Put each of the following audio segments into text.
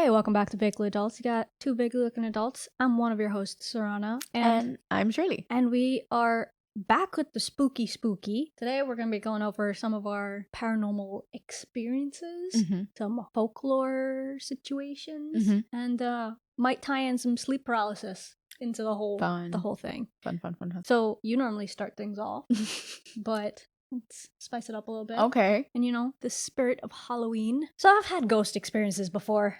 Hey, welcome back to Vaguely Adults. You got two vaguely looking adults. I'm one of your hosts, Sarana. And I'm Shirley. And we are back with the spooky. Today we're going to be going over some of our paranormal experiences, some folklore situations, and might tie in some sleep paralysis into the whole thing. Fun. So you normally start things off, but let's spice it up a little bit. Okay. And the spirit of Halloween. So I've had ghost experiences before,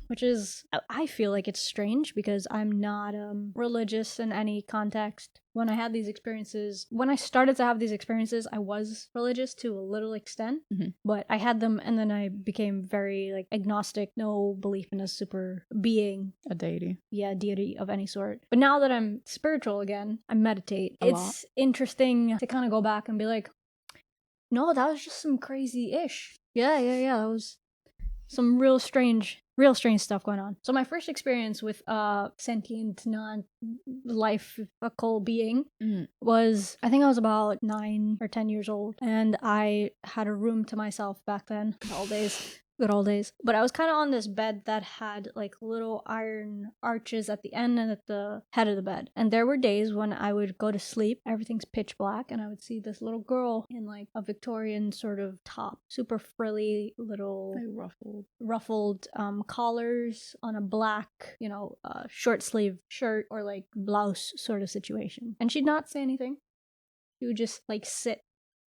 which is, I feel like it's strange because I'm not religious in any context. When I started to have these experiences, I was religious to a little extent, but I had them and then I became very agnostic, no belief in a super being. A deity. Yeah, deity of any sort. But now that I'm spiritual again, I meditate. It's interesting to kind of go back and be like, no, that was just some crazy-ish. Yeah, that was some real strange stuff going on. So my first experience with sentient, non-lifecal being was, I think I was about 9 or 10 years old, and I had a room to myself back then. Good old days. But I was kind of on this bed that had little iron arches at the end and at the head of the bed. And there were days when I would go to sleep, everything's pitch black, and I would see this little girl in a Victorian sort of top, super frilly little ruffled collars on a black, short sleeve shirt or blouse sort of situation. And she'd not say anything. She would just sit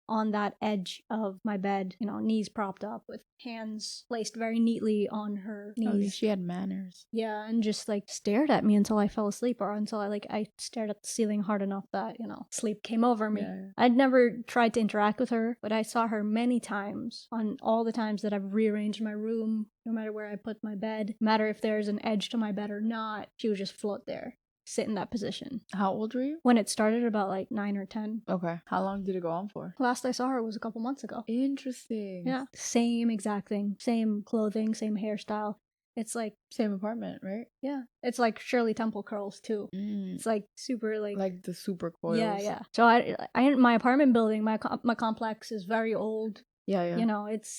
on that edge of my bed, knees propped up with hands placed very neatly on her knees. Oh, she had manners. Yeah, and just stared at me until I fell asleep, or until I stared at the ceiling hard enough that, sleep came over me. Yeah. I'd never tried to interact with her, but I saw her many times on all the times that I've rearranged my room, no matter where I put my bed, no matter if there's an edge to my bed or not, she would just float there. Sit in that position. How old were you? When it started, about 9 or 10. Okay. How long did it go on for? Last I saw her was a couple months ago. Interesting. Yeah. Same exact thing. Same clothing, same hairstyle. It's same apartment, right? Yeah. It's Shirley Temple curls too. It's super like the super coils. Yeah. So I my apartment building, my complex is very old. Yeah.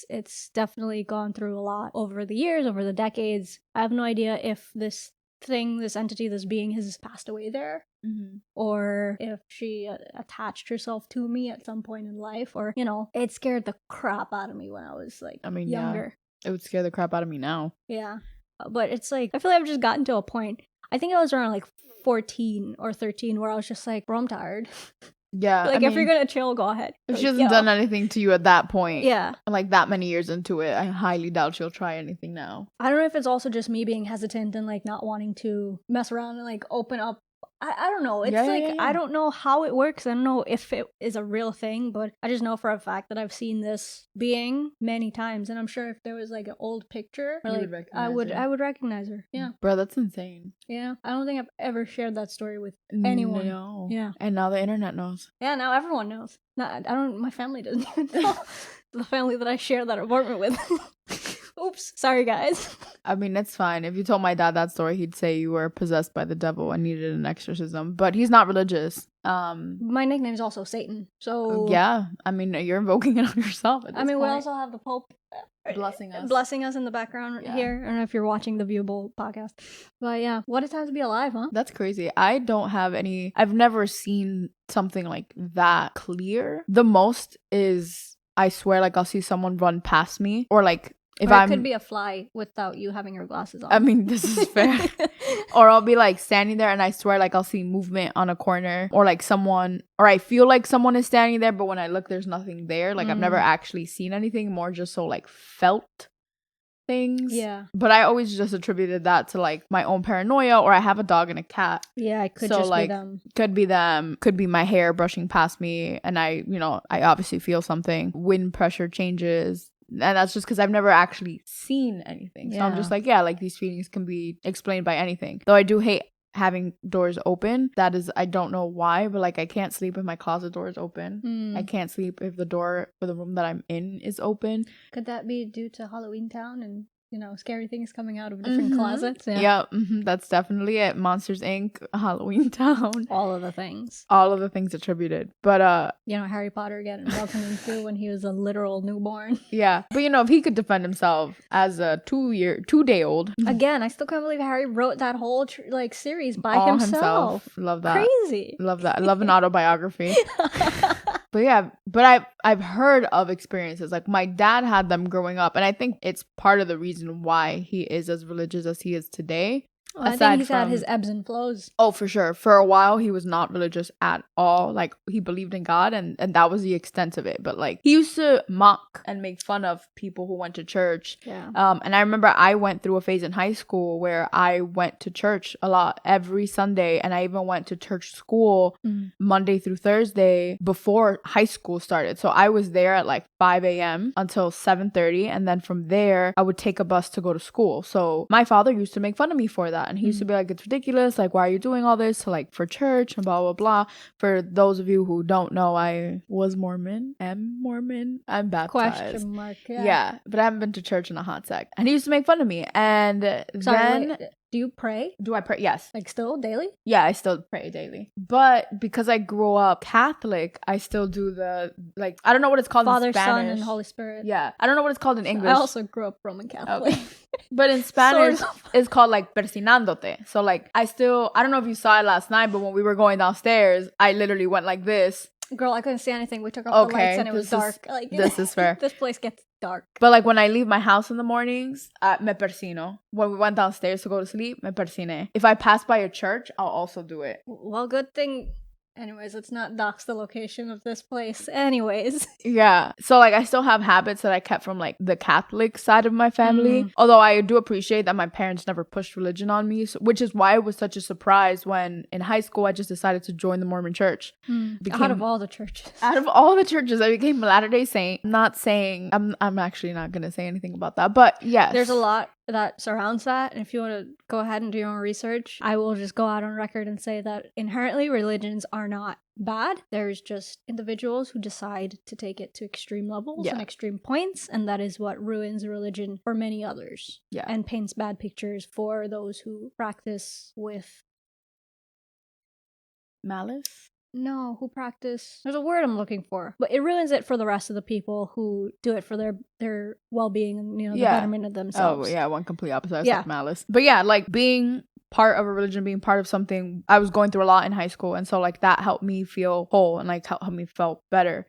It's definitely gone through a lot over the years, over the decades. I have no idea if this entity, this being has passed away there, or if she attached herself to me at some point in life, or it scared the crap out of me when I was younger. Yeah. It would scare the crap out of me now. Yeah, but it's I feel I've just gotten to a point, I think I was around 14 or 13, where I was just bro, I'm tired. Yeah. If you're gonna chill, go ahead. If she hasn't done anything to you at that point, yeah, that many years into it, I highly doubt she'll try anything now. I don't know if it's also just me being hesitant and not wanting to mess around and open up. I don't know. It's yeah. I don't know how it works. I don't know if it is a real thing, but I just know for a fact that I've seen this being many times, and I'm sure if there was an old picture, or, I would recognize her. Yeah, bro, that's insane. Yeah, I don't think I've ever shared that story with anyone. No. Yeah, and now the internet knows. Yeah, now everyone knows. No, I don't. My family doesn't even know. The family that I share that apartment with. Oops. Sorry, guys. I mean, it's fine. If you told my dad that story, he'd say you were possessed by the devil and needed an exorcism. But he's not religious. My nickname is also Satan. So yeah, I mean, you're invoking it on yourself at this point. We also have the Pope blessing us in the background here. I don't know if you're watching the Viewable podcast. But yeah, what a time to be alive, huh? That's crazy. I don't have any... I've never seen something like that clear. The most is, I swear, I'll see someone run past me, or if it could be a fly without you having your glasses on. I mean, this is fair. Or I'll be standing there and I swear I'll see movement on a corner, or someone, or I feel someone is standing there, but when I look, there's nothing there. I've never actually seen anything, more just so felt things. Yeah. But I always just attributed that to my own paranoia, or I have a dog and a cat. Yeah, it could just be them. Could be them. Could be my hair brushing past me and I obviously feel something. Wind pressure changes. And that's just because I've never actually seen anything. So I'm just these feelings can be explained by anything. Though I do hate having doors open. That is, I don't know why, but I can't sleep if my closet door is open. I can't sleep if the door for the room that I'm in is open. Could that be due to Halloween Town and scary things coming out of different closets. Yeah, that's definitely it. Monsters Inc., Halloween Town. All of the things. All of the things attributed. But, Harry Potter getting welcomed into when he was a literal newborn. Yeah. But, if he could defend himself as a 2-day-old. Again, I still can't believe Harry wrote that whole series by himself. Love that. Crazy. Love that. I love an autobiography. But I've heard of experiences like my dad had them growing up, and I think it's part of the reason why he is as religious as he is today. Well, I think he's had his ebbs and flows. Oh, for sure. For a while, he was not religious at all. Like, he believed in God, and that was the extent of it. But, like, he used to mock and make fun of people who went to church. Yeah. And I remember I went through a phase in high school where I went to church a lot every Sunday, and I even went to church school Monday through Thursday before high school started. So I was there at, like, 5 a.m. until 7:30, and then from there, I would take a bus to go to school. So my father used to make fun of me for that. And he used to be like, it's ridiculous. Like, why are you doing all this? Like, for church and blah, blah, blah. For those of you who don't know, I was Mormon. Am Mormon. I'm baptized. Question mark. Yeah. But I haven't been to church in a hot sec. And he used to make fun of me. And then... Do you pray? Do I pray? Yes. Like, still daily? Yeah, I still pray daily. But because I grew up Catholic, I still do I don't know what it's called Father, in Spanish. Son, and Holy Spirit. Yeah. I don't know what it's called in English. I also grew up Roman Catholic. Okay. But in Spanish, it's called, like, persinándote. So, like, I don't know if you saw it last night, but when we were going downstairs, I literally went like this. Girl, I couldn't see anything. We took off the lights and it was dark. This is fair. This place gets dark. But, like, when I leave my house in the mornings, me persino. When we went downstairs to go to sleep, me persine. If I pass by a church, I'll also do it. Well, good thing. Anyways, let's not dox the location of this place. Anyways. Yeah. So, like, I still have habits that I kept from, like, the Catholic side of my family. Although I do appreciate that my parents never pushed religion on me, which is why it was such a surprise when in high school I just decided to join the Mormon church. Out of all the churches. Out of all the churches, I became a Latter-day Saint. I'm not saying... I'm actually not going to say anything about that. But, yes. There's a lot that surrounds that, and if you want to go ahead and do your own research, I will just go out on record and say that inherently religions are not bad. There's just individuals who decide to take it to extreme levels and extreme points, and that is what ruins religion for many others. Yeah. And paints bad pictures for those who practice with malice. No, who practice... There's a word I'm looking for. But it ruins it for the rest of the people who do it for their well-being and, the betterment of themselves. Oh, yeah, one complete opposite. Like malice. But yeah, like, being part of a religion, being part of something, I was going through a lot in high school. And so, like, that helped me feel whole and, like, helped me feel better.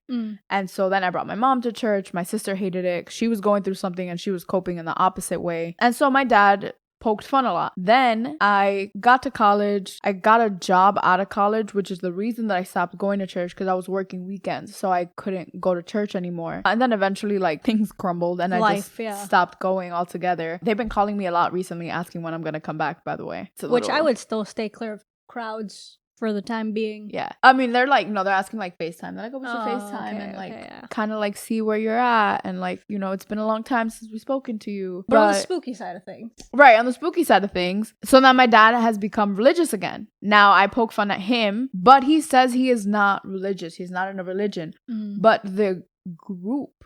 And so then I brought my mom to church. My sister hated it. She was going through something and she was coping in the opposite way. And so my dad poked fun a lot. Then I got to college. I got a job out of college, which is the reason that I stopped going to church, because I was working weekends, so I couldn't go to church anymore. And then eventually, like, things crumbled and I just stopped going altogether. They've been calling me a lot recently asking when I'm gonna come back, by the way. Which I would still stay clear of crowds for the time being. Yeah. I mean, they're like, they're asking like FaceTime. They're like, we should FaceTime and like kind of like see where you're at. And like, it's been a long time since we've spoken to you. But on the spooky side of things. Right. On the spooky side of things. So now my dad has become religious again. Now I poke fun at him, but he says he is not religious. He's not in a religion. But the group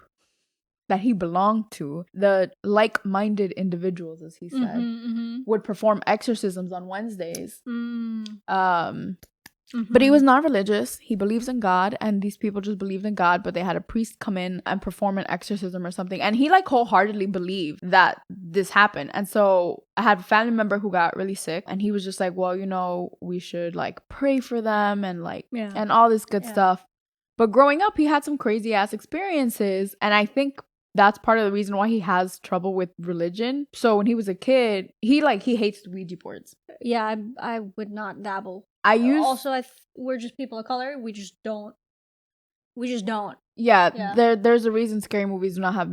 that he belonged to, the like-minded individuals, as he said, would perform exorcisms on Wednesdays. But he was not religious. He believes in God, and these people just believed in God, but they had a priest come in and perform an exorcism or something. And he like wholeheartedly believed that this happened. And so I had a family member who got really sick, and he was just like, well, we should like pray for them and like, and all this good stuff. But growing up, he had some crazy ass experiences. And I think that's part of the reason why he has trouble with religion. So when he was a kid, he hates Ouija boards. Yeah, I would not dabble. We're just people of color. We just don't. Yeah. There's a reason scary movies do not have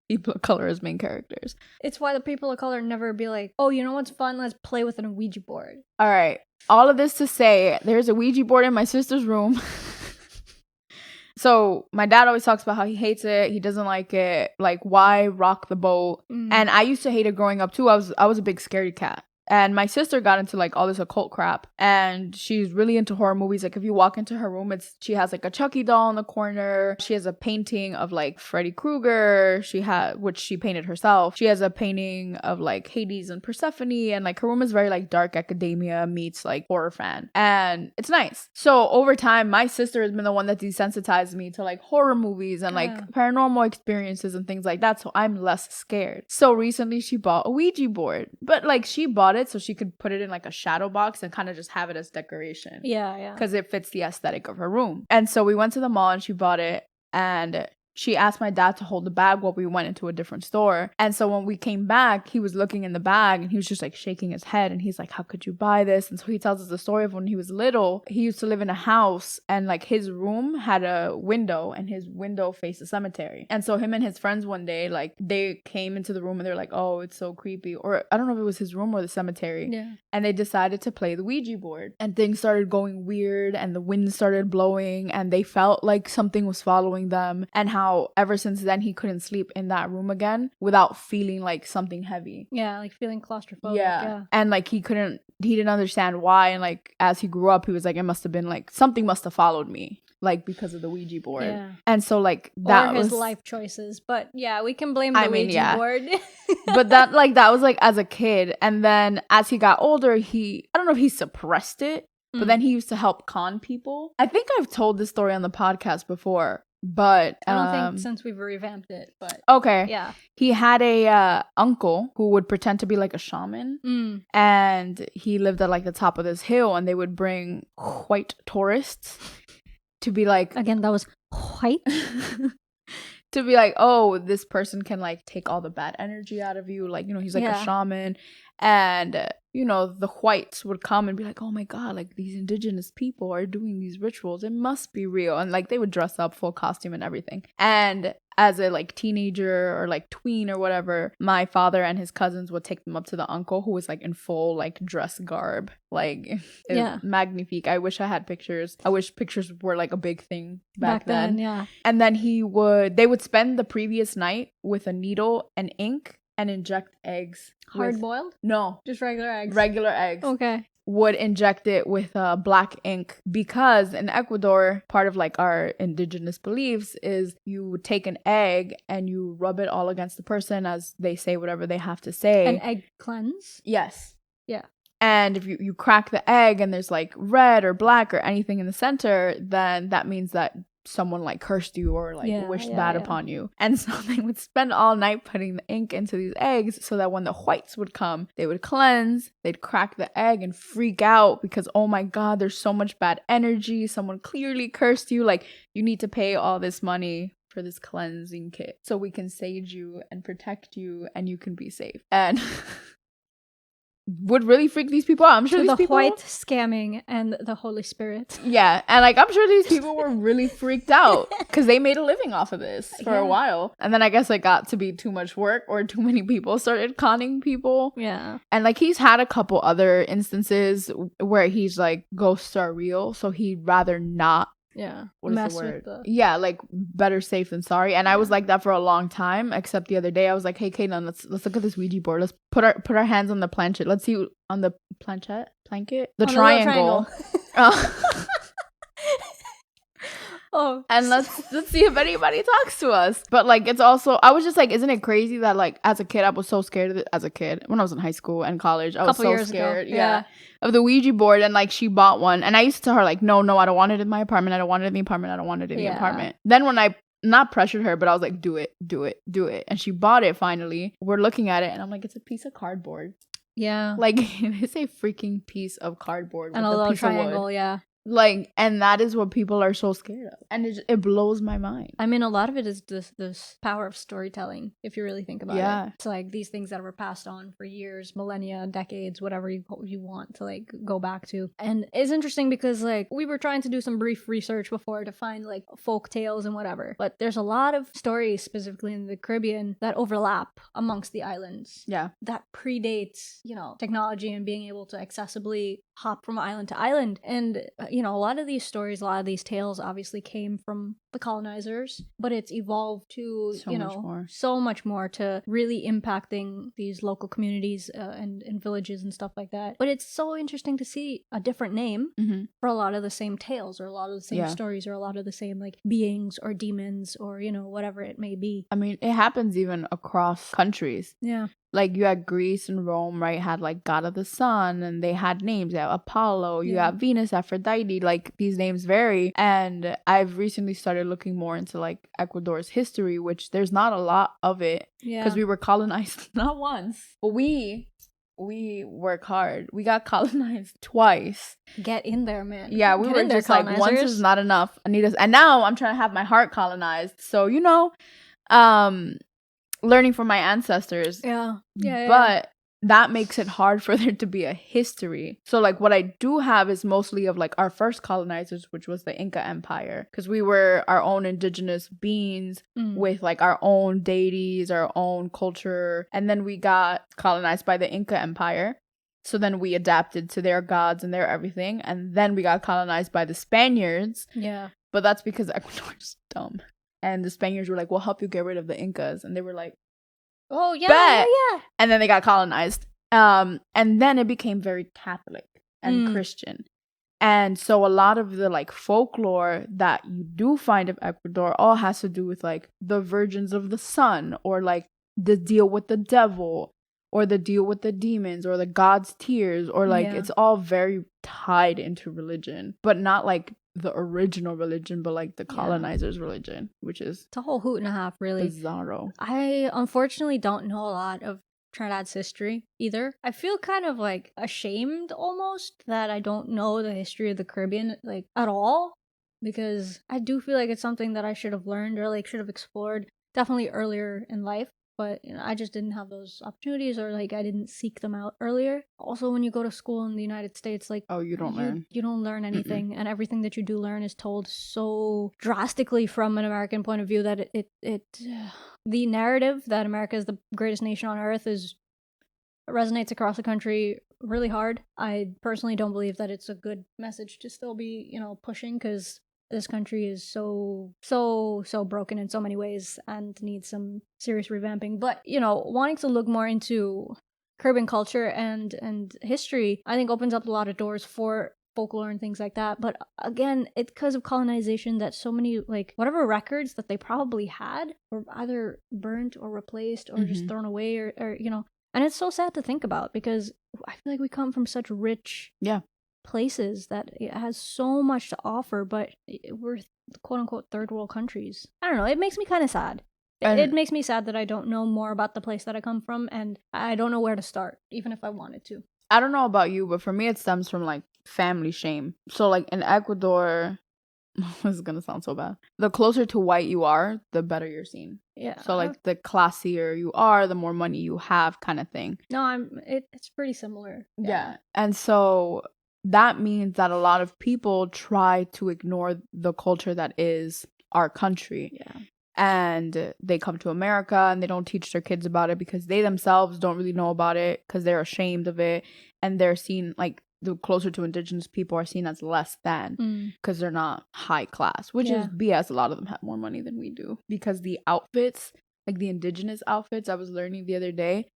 people of color as main characters. It's why the people of color never be like, oh, you know what's fun? Let's play with a Ouija board. All right. All of this to say, there's a Ouija board in my sister's room. So my dad always talks about how he hates it. He doesn't like it. Like, why rock the boat? And I used to hate it growing up too. I was a big scaredy cat. And my sister got into like all this occult crap, and she's really into horror movies. Like if you walk into her room, she has like a Chucky doll in the corner. She has a painting of like Freddy Krueger. Which she painted herself. She has a painting of like Hades and Persephone, and like her room is very like dark academia meets like horror fan, and it's nice. So over time, my sister has been the one that desensitized me to like horror movies and like paranormal experiences and things like that, so I'm less scared. So recently she bought a Ouija board, but like she bought it so she could put it in like a shadow box and kind of just have it as decoration. Yeah. Because it fits the aesthetic of her room. And so we went to the mall and she bought it, and she asked my dad to hold the bag while we went into a different store. And so when we came back, he was looking in the bag and he was just like shaking his head. And he's like, how could you buy this? And so he tells us the story of when he was little. He used to live in a house, and like his room had a window, and his window faced a cemetery. And so him and his friends one day, like they came into the room and they're like, oh, it's so creepy. Or I don't know if it was his room or the cemetery. Yeah. And they decided to play the Ouija board. And things started going weird, and the wind started blowing, and they felt like something was following them. And how ever since then he couldn't sleep in that room again without feeling like something heavy. Yeah, like feeling claustrophobic. Yeah. And like he didn't understand why. And like as he grew up, he was like, it must have been like something must have followed me, like because of the Ouija board. Yeah. And so like that or his life choices. But yeah, we can blame the Ouija board. But that was like as a kid. And then as he got older, I don't know if he suppressed it, but then he used to help con people. I think I've told this story on the podcast before. But I don't think since we've revamped it, but okay. Yeah. He had a uncle who would pretend to be like a shaman, and he lived at like the top of this hill, and they would bring white tourists to be like, again, that was white. To be like, oh, this person can like take all the bad energy out of you, like, you know, he's like a shaman. And you know, the whites would come and be like, oh my god, like these indigenous people are doing these rituals, it must be real. And like they would dress up full costume and everything. And as a like teenager or like tween or whatever, my father and his cousins would take them up to the uncle, who was like in full like dress garb, like it was magnifique. I wish I had pictures. I wish pictures were like a big thing back then. Yeah. And then they would spend the previous night with a needle and ink and inject eggs. Hard boiled? No. Just regular eggs. Regular eggs. Okay. Would inject it with black ink, because in Ecuador, part of like our indigenous beliefs is you would take an egg and you rub it all against the person as they say whatever they have to say. An egg cleanse? Yes. Yeah. And if you crack the egg and there's like red or black or anything in the center, then that means that someone like cursed you or like wished bad upon you. And so they would spend all night putting the ink into these eggs so that when the whites would come, they would cleanse, they'd crack the egg and freak out because, oh my god, there's so much bad energy, someone clearly cursed you, like you need to pay all this money for this cleansing kit so we can sage you and protect you and you can be safe. And would really freak these people out. I'm sure these people, white scamming and the Holy Spirit. Yeah, and like I'm sure these people were really freaked out because they made a living off of this for a while. And then I guess it got to be too much work, or too many people started conning people. Yeah. And like he's had a couple other instances where he's like, ghosts are real, so he'd rather not. Yeah. What is the word? Yeah, like better safe than sorry. And I was like that for a long time, except the other day I was like, hey Caitlin, let's look at this Ouija board. Let's put our hands on the planchette. Let's see on the blanket? The triangle. Oh. And let's see if anybody talks to us. But like it's also, I was just like, isn't it crazy that like as a kid I was so scared of it? As a kid, when I was in high school and college, I was so scared. Yeah. Of the Ouija board, and like she bought one, and I used to tell her like, no, I don't want it in my apartment. I don't want it in the apartment. I don't want it in the apartment. Then when I not pressured her, but I was like, do it, and she bought it finally. We're looking at it, and I'm like, it's a piece of cardboard. Yeah, like it's a freaking piece of cardboard and with a little piece triangle. Of wood. Yeah. Like, and that is what people are so scared of, and it blows my mind. I mean, a lot of it is this power of storytelling, if you really think about it. It's like these things that were passed on for years, millennia, decades, whatever you want to like go back to. And it's interesting because like we were trying to do some brief research before to find like folk tales and whatever, but there's a lot of stories specifically in the Caribbean that overlap amongst the islands. Yeah, that predates, you know, technology and being able to accessibly hop from island to island. And you know, a lot of these stories, a lot of these tales obviously came from the the colonizers, but it's evolved to, more. so much more to really impacting these local communities and villages and stuff like that. But it's so interesting to see a different name for a lot of the same tales or a lot of the same stories or a lot of the same like beings or demons or, whatever it may be. I mean, it happens even across countries. Yeah. Like, you had Greece and Rome, right? Had, like, God of the Sun, and they had names. You have Apollo, you have Venus, Aphrodite. Like, these names vary. And I've recently started looking more into, like, Ecuador's history, which there's not a lot of it. Yeah. Because we were colonized not once, but we work hard. We got colonized twice. Get in there, man. Yeah, we were just like, once is not enough. I need us. And now I'm trying to have my heart colonized. So, learning from my ancestors. Yeah. But that makes it hard for there to be a history. So, like, what I do have is mostly of, like, our first colonizers, which was the Inca Empire. Because we were our own indigenous beings with, like, our own deities, our own culture. And then we got colonized by the Inca Empire. So then we adapted to their gods and their everything. And then we got colonized by the Spaniards. Yeah. But that's because Ecuador's dumb. And the Spaniards were like, we'll help you get rid of the Incas. And they were like, oh, yeah, bet. yeah. And then they got colonized. And then it became very Catholic and Christian. And so a lot of the, like, folklore that you do find of Ecuador all has to do with, like, the virgins of the sun, or, like, the deal with the devil, or the deal with the demons, or the god's tears, or, like, it's all very tied into religion, but not, like, the original religion, but, like, the colonizers' religion, which is... It's a whole hoot and a half, really. Bizarro. I, unfortunately, don't know a lot of Trinidad's history, either. I feel kind of, like, ashamed, almost, that I don't know the history of the Caribbean, like, at all, because I do feel like it's something that I should have learned, or, like, should have explored, definitely earlier in life. But, I just didn't have those opportunities, or, like, I didn't seek them out earlier. Also, when you go to school in the United States, like... Oh, you don't learn. You don't learn anything. And everything that you do learn is told so drastically from an American point of view that the narrative that America is the greatest nation on earth resonates across the country really hard. I personally don't believe that it's a good message to still be, pushing, because... this country is so broken in so many ways and needs some serious revamping. But, wanting to look more into Caribbean culture and history, I think opens up a lot of doors for folklore and things like that. But again, it's because of colonization that so many, like, whatever records that they probably had were either burnt or replaced or just thrown away or and it's so sad to think about, because I feel like we come from such rich places that it has so much to offer, but we're quote-unquote third world countries. I don't know, it makes me kind of sad. It makes me sad that I don't know more about the place that I come from, and I don't know where to start, even if I wanted to. I don't know about you, but for me it stems from, like, family shame. So, like, in Ecuador, this is gonna sound so bad, the closer to white you are, the better you're seen. Yeah. So, like, the classier you are, the more money you have, kind of thing. No, it's pretty similar. Yeah. And so that means that a lot of people try to ignore the culture that is our country. Yeah. And they come to America and they don't teach their kids about it because they themselves don't really know about it, because they're ashamed of it. And they're seen, like, the closer to indigenous people are seen as less than, because they're not high class, which is BS. A lot of them have more money than we do, because the outfits, like the indigenous outfits, I was learning the other day,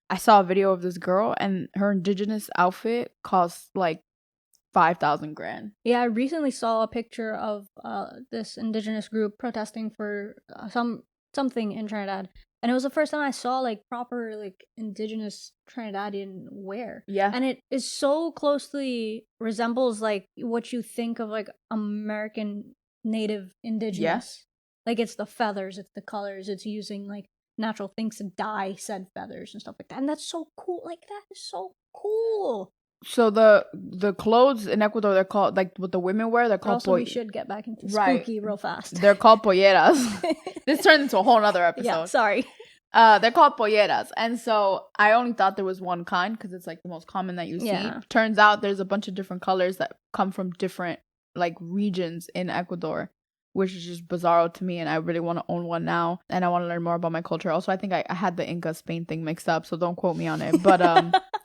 I saw a video of this girl and her indigenous outfit costs like 5,000 grand. Yeah, I recently saw a picture of this indigenous group protesting for something in Trinidad, and it was the first time I saw, like, proper, like, indigenous Trinidadian wear. Yeah. And it is so closely resembles, like, what you think of, like, American native indigenous. Yes. Like, it's the feathers, it's the colors, it's using, like, natural things to dye said feathers and stuff like that. And that's so cool. Like, that is so cool. So the clothes in Ecuador, they're called, like, what the women wear, they're called also, we should get back into spooky real fast. They're called polleras. This turned into a whole nother episode. Yeah, sorry. They're called polleras. And so I only thought there was one kind, because it's, like, the most common that you see. Turns out there's a bunch of different colors that come from different, like, regions in Ecuador, which is just bizarro to me, and I really want to own one now, and I want to learn more about my culture. Also, I think I had the Inca Spain thing mixed up, so don't quote me on it. But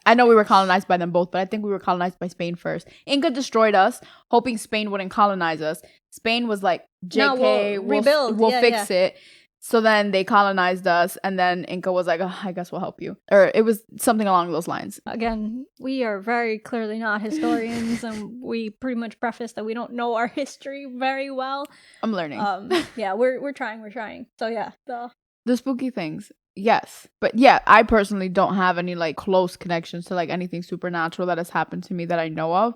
I know we were colonized by them both, but I think we were colonized by Spain first. Inca destroyed us, hoping Spain wouldn't colonize us. Spain was like, JK, we'll rebuild. We'll fix it. So then they colonized us, and then Inca was like, oh, I guess we'll help you. Or it was something along those lines. Again, we are very clearly not historians, and we pretty much preface that we don't know our history very well. I'm learning. Yeah, we're trying. So yeah, the spooky things. Yes. But yeah, I personally don't have any like close connections to like anything supernatural that has happened to me that I know of.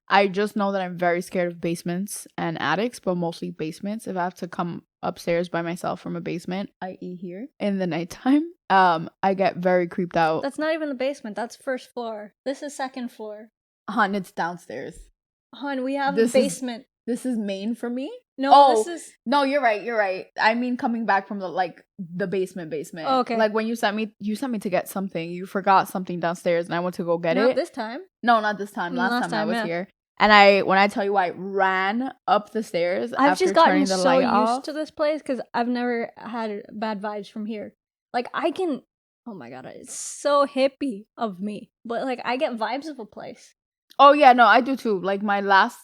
I just know that I'm very scared of basements and attics, but mostly basements. If I have to come upstairs by myself from a basement, i.e. here, in the nighttime, I get very creeped out. That's not even the basement. That's first floor. This is second floor. Hun, it's downstairs. Hun, we have a basement. This is main for me? No, No, you're right. I mean, coming back from the basement. Oh, okay. Like when you sent me to get something. You forgot something downstairs, and I went to go get it. Not this time. No, not this time. Last time I was here, and when I tell you, I ran up the stairs. I've just gotten so used to this place because I've never had bad vibes from here. Like I can. Oh my god, it's so hippie of me, but like I get vibes of a place. Oh yeah, no, I do too. Like my last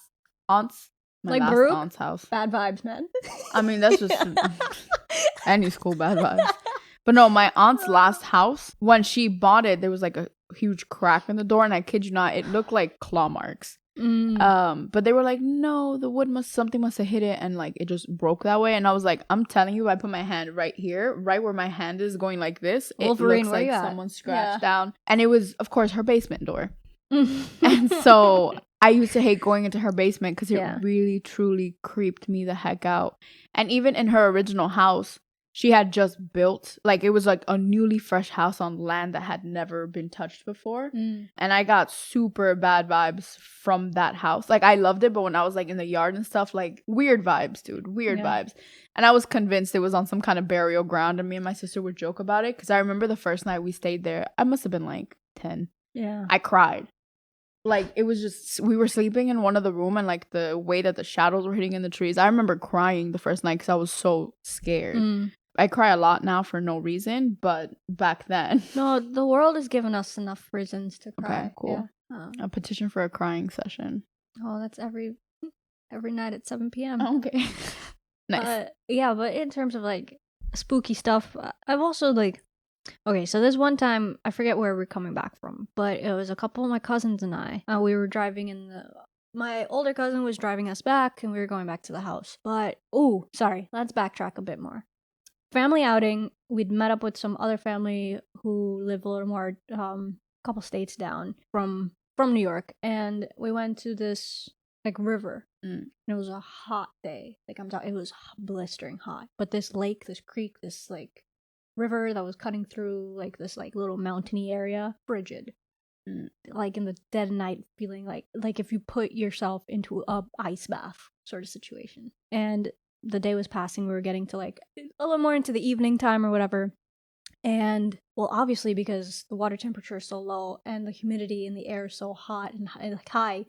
aunt's. My last Baruch, aunt's house. Bad vibes, man. I mean, that's just any school bad vibes. But no, my aunt's last house, when she bought it, there was like a huge crack in the door, and I kid you not, it looked like claw marks. But they were like, no, the wood something must have hit it, and like it just broke that way. And I was like, I'm telling you, I put my hand right here, right where my hand is going like this. Wolverine, it looks like someone scratched down, and it was, of course, her basement door. And so I used to hate going into her basement because it really truly creeped me the heck out. And even in her original house, she had just built, like it was like a newly fresh house on land that had never been touched before. And I got super bad vibes from that house. Like I loved it, but when I was like in the yard and stuff, like weird vibes, dude, weird vibes. And I was convinced it was on some kind of burial ground, and me and my sister would joke about it because I remember the first night we stayed there, I must have been like 10. Yeah, I cried. Like it was just, we were sleeping in one of the room, and like the way that the shadows were hitting in the trees, I remember crying the first night because I was so scared. I cry a lot now for no reason, but back then, no, the world has given us enough reasons to cry. Okay, cool. A petition for a crying session. Oh, that's every night at 7 p.m. Okay. Nice. Yeah, but in terms of like spooky stuff, I've also like, okay, so this one time, I forget where we're coming back from, but it was a couple of my cousins and I. We were driving my older cousin was driving us back, and we were going back to the house. But, let's backtrack a bit more. Family outing, we'd met up with some other family who live a little more, couple states down from New York, and we went to this, like, river. And it was a hot day. Like, I'm talking, it was blistering hot. But this lake, this creek, this, like, river that was cutting through like this like little mountainy area, frigid, like in the dead of night, feeling like if you put yourself into a ice bath sort of situation. And the day was passing, we were getting to like a little more into the evening time or whatever, and well, obviously because the water temperature is so low and the humidity in the air is so hot and like high,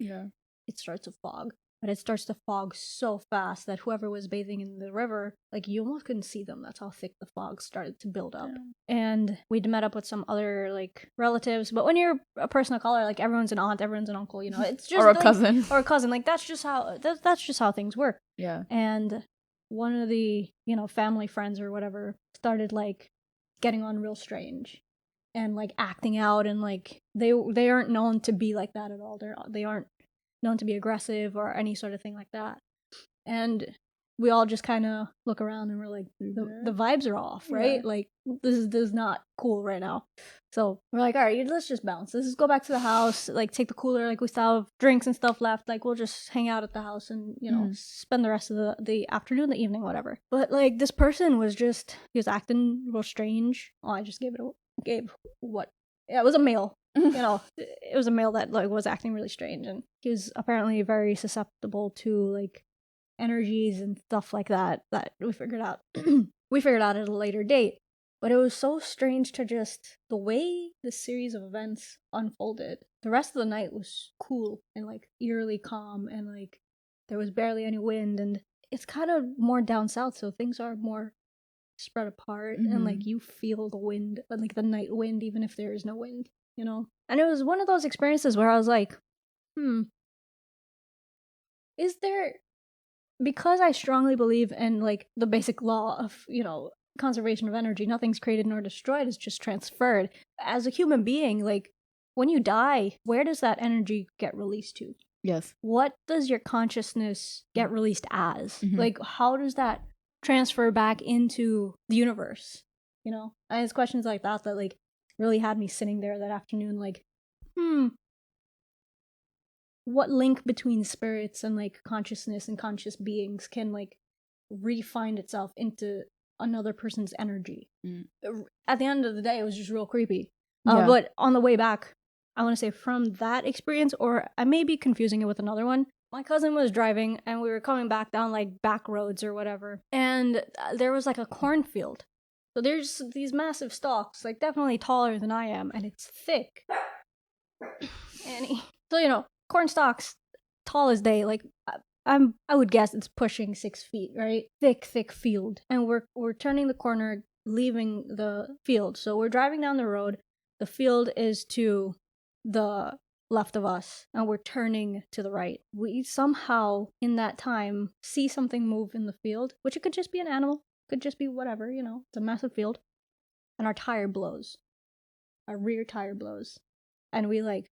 it starts to fog. But it starts to fog so fast that whoever was bathing in the river, like you almost couldn't see them. That's how thick the fog started to build up. And we'd met up with some other like relatives. But when you're a person of color, like everyone's an aunt, everyone's an uncle, you know, it's just or a like, cousin. Or a cousin. Like that's just how things work. Yeah. And one of the, family friends or whatever started like getting on real strange and like acting out, and like they aren't known to be like that at all. They aren't known to be aggressive or any sort of thing like that. And we all just kind of look around and we're like, the vibes are off, right? Like this is not cool right now. So we're like, all right, let's just bounce. Let's just go back to the house, like take the cooler, like we still have drinks and stuff left, like we'll just hang out at the house and spend the rest of the afternoon, the evening, whatever. But like this person he was acting real strange. Oh, I just gave what? Yeah, it was a male. It was a male that like was acting really strange, and he was apparently very susceptible to like energies and stuff like that we figured out at a later date. But it was so strange to just the way the series of events unfolded. The rest of the night was cool and like eerily calm, and like there was barely any wind, and it's kind of more down south, so things are more spread apart, and like you feel the wind, like the night wind, even if there is no wind. you know? And it was one of those experiences where I was like, is there, because I strongly believe in like the basic law of, you know, conservation of energy, nothing's created nor destroyed, it's just transferred. As a human being, like when you die, where does that energy get released to? Yes. What does your consciousness get released as? Like, how does that transfer back into the universe? You know, and it's questions like that that like really had me sitting there that afternoon, like, what link between spirits and like consciousness and conscious beings can like re-find itself into another person's energy? At the end of the day, it was just real creepy. But on the way back, I want to say from that experience, or I may be confusing it with another one. My cousin was driving and we were coming back down like back roads or whatever. And there was like a cornfield. So there's these massive stalks, like definitely taller than I am, and it's thick. Annie. So, you know, corn stalks, tall as day, like I would guess it's pushing 6 feet, right? Thick field. And we're turning the corner, leaving the field. So we're driving down the road. The field is to the left of us, and we're turning to the right. We somehow, in that time, see something move in the field, which it could just be an animal, could just be whatever, you know, it's a massive field. And our tire blows. Our rear tire blows. And we like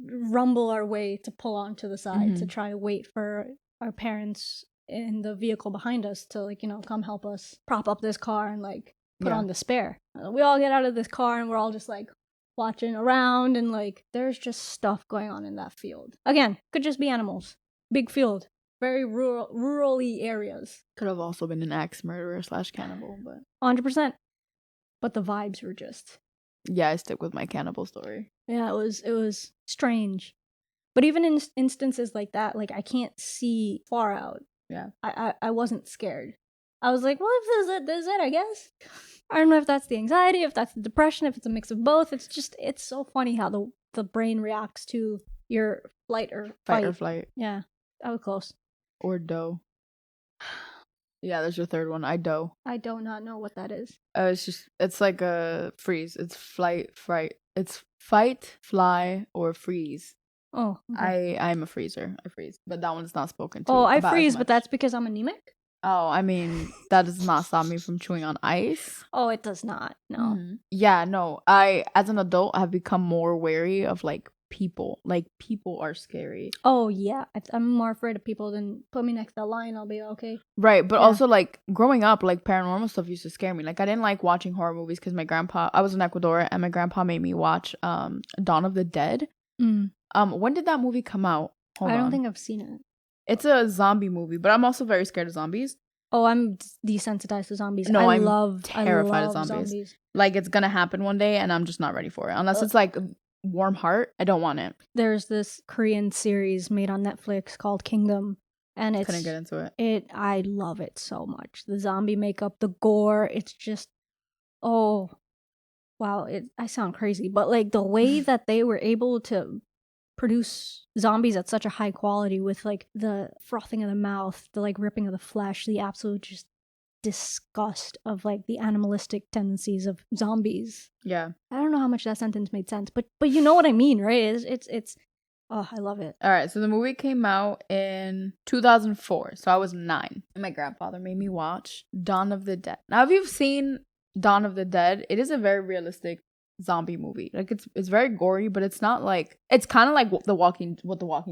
rumble our way to pull onto the side to try to wait for our parents in the vehicle behind us to like, you know, come help us prop up this car and like put on the spare. We all get out of this car and we're all just like watching around, and like there's just stuff going on in that field. Again, could just be animals. Big field, very rurally areas. Could have also been an axe murderer / cannibal, but 100%. But the vibes were just, yeah, I stick with my cannibal story. Yeah, it was strange. But even in instances like that, like I can't see far out. Yeah. I wasn't scared. I was like, well, if this is it, I guess. I don't know if that's the anxiety, if that's the depression, if it's a mix of both. It's just, it's so funny how the brain reacts to your flight or fight. Fight or flight. Yeah, that was close. Or doe. Yeah, there's your third one. I do not know what that is. It's like a freeze. It's flight, fright. It's fight, fly, or freeze. Oh, okay. I'm a freezer. I freeze, but that one's not spoken to. Oh, I freeze, but that's because I'm anemic. Oh, I mean, that does not stop me from chewing on ice. Oh, it does not. No. Mm-hmm. Yeah, no. I, as an adult, have become more wary of like people. Like, people are scary. Oh yeah, I'm more afraid of people than put me next to a lion, I'll be okay. Right, but also like growing up, like paranormal stuff used to scare me. Like I didn't like watching horror movies because I was in Ecuador and my grandpa made me watch Dawn of the Dead. When did that movie come out? I don't think I've seen it. It's a zombie movie, but I'm also very scared of zombies. Oh, I'm desensitized to zombies. No, I'm terrified of zombies. Like, it's gonna happen one day and I'm just not ready for it. Unless it's like Warm Heart, I don't want it. There's this Korean series made on Netflix called Kingdom, and it's couldn't get into it. I love it so much. The zombie makeup, the gore, it's just, oh wow, I sound crazy, but like the way that they were able to produce zombies at such a high quality with like the frothing of the mouth, the like ripping of the flesh, the absolute just disgust of like the animalistic tendencies of zombies. Yeah. I don't know how much that sentence made sense, but you know what I mean, right? It's oh, I love it. All right, so the movie came out in 2004, so I was 9. And my grandfather made me watch Dawn of the Dead. Now, if you've seen Dawn of the Dead, it is a very realistic zombie movie. Like it's very gory, but it's not like, it's kind of like what The Walking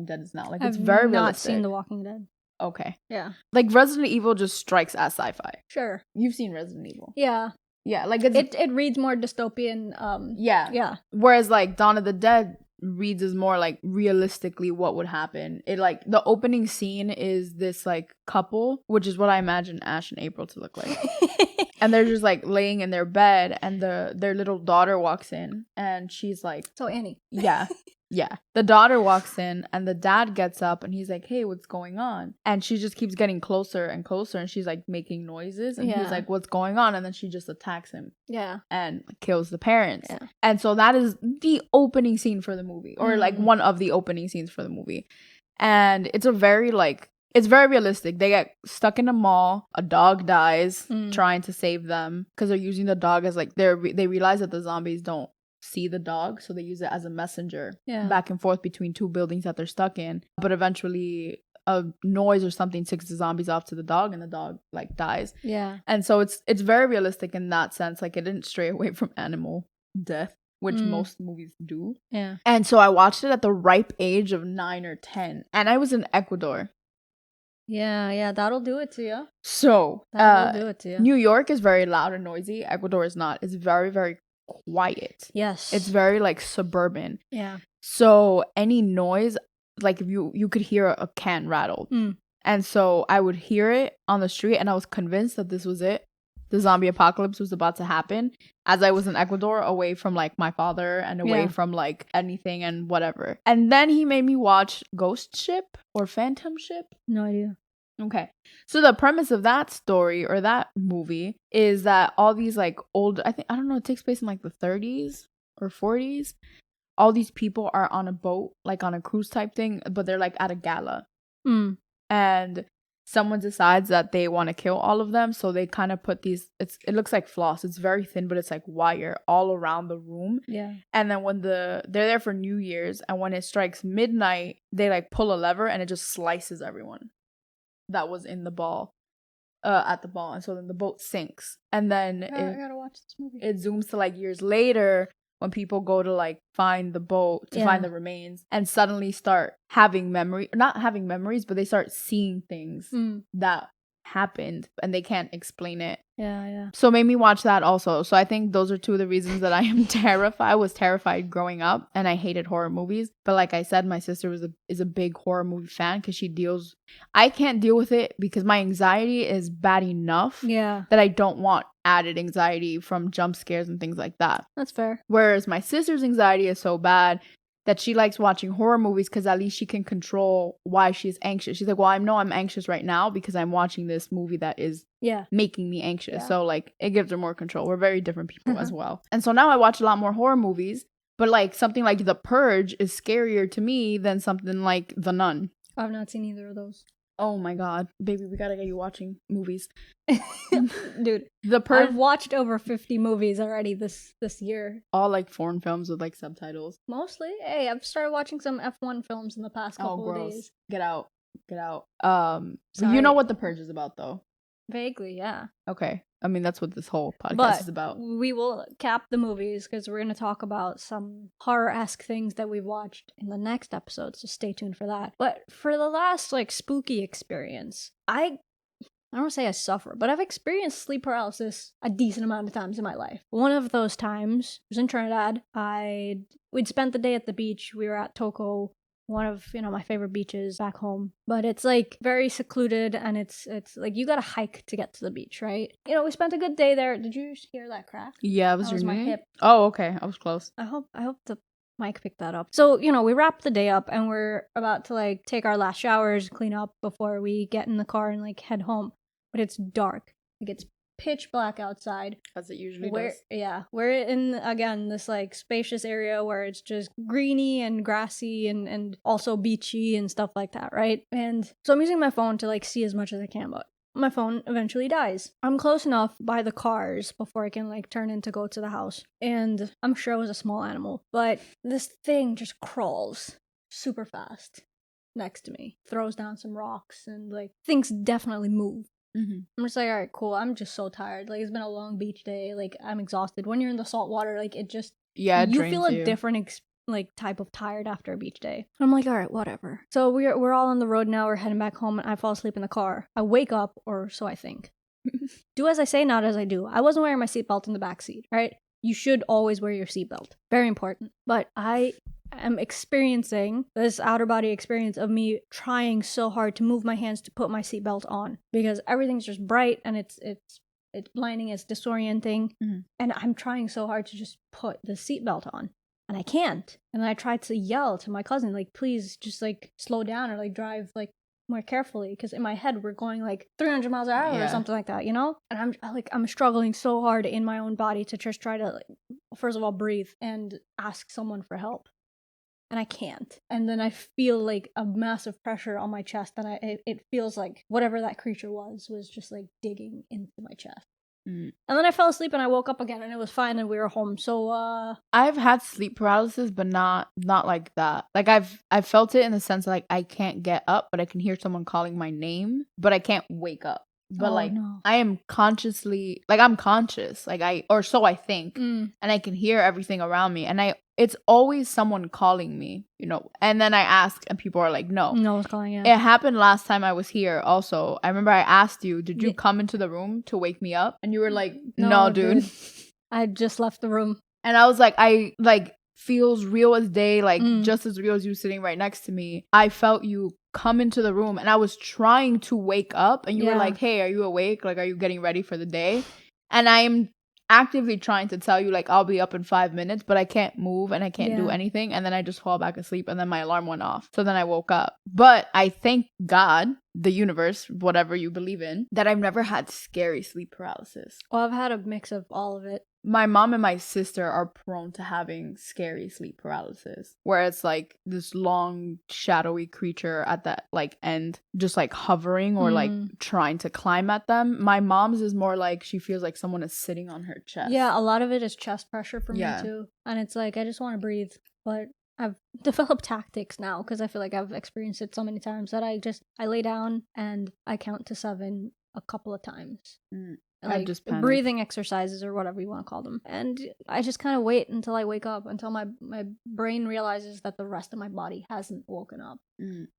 Dead is now. Like it's very realistic. I've not seen The Walking Dead. Okay. Yeah. Like Resident Evil just strikes as sci-fi. Sure. You've seen Resident Evil. Yeah. Yeah, like it reads more dystopian. Yeah. Whereas like Dawn of the Dead reads as more like realistically what would happen. It like the opening scene is this like couple, which is what I imagine Ash and April to look like. And they're just like laying in their bed, and their little daughter walks in, and she's like, so Annie. Yeah. Yeah. The daughter walks in and the dad gets up and he's like, hey, what's going on? And she just keeps getting closer and closer, and she's like making noises, and he's like, what's going on? And then she just attacks him. Yeah. And kills the parents. Yeah. And so that is the opening scene for the movie, or like one of the opening scenes for the movie. And it's very realistic. They get stuck in a mall. A dog dies trying to save them because they're using the dog as like they realize that the zombies don't see the dog, so they use it as a messenger back and forth between two buildings that they're stuck in. But eventually a noise or something takes the zombies off to the dog, and the dog like dies. And so it's very realistic in that sense. Like, it didn't stray away from animal death, which most movies do. And so I watched it at the ripe age of 9 or 10, and I was in Ecuador. Yeah, that'll do it to you. So, that'll do it to you. New York is very loud and noisy. Ecuador is not. It's very, very quiet. Yes. It's very, like, suburban. Yeah. So, any noise, like, if you could hear a can rattled. And so, I would hear it on the street, and I was convinced that this was it. The zombie apocalypse was about to happen, as I was in Ecuador, away from, like, my father and away from, like, anything and whatever. And then he made me watch Ghost Ship or Phantom Ship. No idea. Okay. So the premise of that story or that movie is that all these, like, old, I don't know, it takes place in, like, the 30s or 40s. All these people are on a boat, like, on a cruise type thing, but they're, like, at a gala. And someone decides that they want to kill all of them, so they kind of put these, it looks like floss, it's very thin, but it's like wire all around the room. And then when they're there for New Year's, and when it strikes midnight, they, like, pull a lever, and it just slices everyone that was in the ball, at the ball. And so then the boat sinks, and then I gotta watch this movie. It zooms to, like, years later, when people go to, like, find the boat, to find the remains, and suddenly start having not having memories, but they start seeing things that happened, and they can't explain it. So it made me watch that also. So I think those are two of the reasons that I am terrified. I was terrified growing up, and I hated horror movies. But like I said, my sister is a big horror movie fan, because I can't deal with it because my anxiety is bad enough that I don't want added anxiety from jump scares and things like that. That's fair. Whereas my sister's anxiety is so bad that she likes watching horror movies, because at least she can control why she's anxious. She's like, well, I know I'm anxious right now because I'm watching this movie that is making me anxious. So, like, it gives her more control. We're very different people as well. And so now I watch a lot more horror movies, but, like, something like The Purge is scarier to me than something like The Nun. I've not seen either of those. Oh my god, baby, we gotta get you watching movies. Dude, The Purge. I've watched over 50 movies already this year. All, like, foreign films with, like, subtitles. Mostly. Hey, I've started watching some F1 films in the past couple of days. Get out. You know what The Purge is about, though. Vaguely, yeah. Okay. I mean, that's what this whole podcast is about. We will cap the movies, because we're going to talk about some horror-esque things that we've watched in the next episode, so stay tuned for that. But for the last, like, spooky experience, I don't want to say I suffer, but I've experienced sleep paralysis a decent amount of times in my life. One of those times was in Trinidad. We'd spent the day at the beach. We were at Toco, one of, my favorite beaches back home. But it's, like, very secluded, and it's like you gotta hike to get to the beach, right? We spent a good day there. Did you hear that crack? Yeah, it was my hip. Oh, okay. I was close. I hope the mic picked that up. So, we wrap the day up, and we're about to, like, take our last showers, clean up before we get in the car and, like, head home. But it's dark. Like, it's pitch black outside. As it usually does. Yeah. We're in, again, this, like, spacious area where it's just greeny and grassy and also beachy and stuff like that, right? And so I'm using my phone to, like, see as much as I can, but my phone eventually dies. I'm close enough by the cars before I can, like, turn in to go to the house. And I'm sure it was a small animal, but this thing just crawls super fast next to me, throws down some rocks, and, like, things definitely move. I'm just like, all right, cool. I'm just so tired. Like, it's been a long beach day. Like, I'm exhausted. When you're in the salt water, like, it just you feel a different like type of tired after a beach day. I'm like, all right, whatever. So we're all on the road now. We're heading back home, and I fall asleep in the car. I wake up, or so I think. Do as I say, not as I do. I wasn't wearing my seatbelt in the back seat, right? You should always wear your seatbelt. Very important. But I am experiencing this outer body experience of me trying so hard to move my hands to put my seatbelt on, because everything's just bright, and it's blinding, it's disorienting, and I'm trying so hard to just put the seatbelt on, and I can't. And I tried to yell to my cousin, like, please just, like, slow down, or, like, drive, like, more carefully, because in my head we're going, like, 300 miles an hour or something like that, and I'm struggling so hard in my own body to just try to, like, first of all, breathe and ask someone for help. And I can't. And then I feel, like, a massive pressure on my chest, and it feels like whatever that creature was just, like, digging into my chest. And then I fell asleep and I woke up again and it was fine and we were home. So I've had sleep paralysis, but not like that. Like I've felt it in the sense like I can't get up, but I can hear someone calling my name, but I can't wake up. But I am consciously, like I'm conscious, like or so I think, and I can hear everything around me, and it's always someone calling me, you know. And then I ask, and people are like, no one's calling you. It happened last time I was here. Also, I remember I asked you, did you come into the room to wake me up? And you were like, no dude. I just left the room. And I was like, I like feels real as day, like just as real as you sitting right next to me. I felt you come into the room and I was trying to wake up and you were like, hey, are you awake? Like, are you getting ready for the day? And I'm actively trying to tell you, like, I'll be up in 5 minutes, but I can't move and I can't do anything. And then I just fall back asleep and then my alarm went off. So then I woke up. But I thank God, the universe, whatever you believe in, that I've never had scary sleep paralysis. Well, I've had a mix of all of it. My mom and my sister are prone to having scary sleep paralysis, where it's like this long, shadowy creature at that like end, just like hovering or like trying to climb at them. My mom's is more like she feels like someone is sitting on her chest. Yeah, a lot of it is chest pressure for me too. And it's like, I just want to breathe. But I've developed tactics now because I feel like I've experienced it so many times that I lay down and I count to 7 a couple of times. Like just breathing exercises or whatever you want to call them. And I just kind of wait until I wake up, until my brain realizes that the rest of my body hasn't woken up,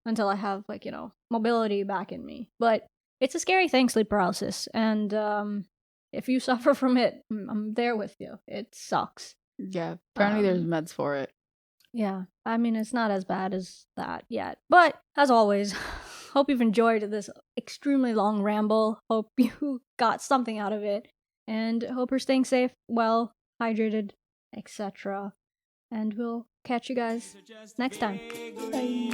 until I have, like, you know, mobility back in me. But it's a scary thing, sleep paralysis. And if you suffer from it, I'm there with you. It sucks. Yeah, apparently there's meds for it. Yeah, I mean, it's not as bad as that yet. But as always, hope you've enjoyed this extremely long ramble. Hope you got something out of it. And hope you're staying safe, well, hydrated, etc. And we'll catch you guys next time. Bye.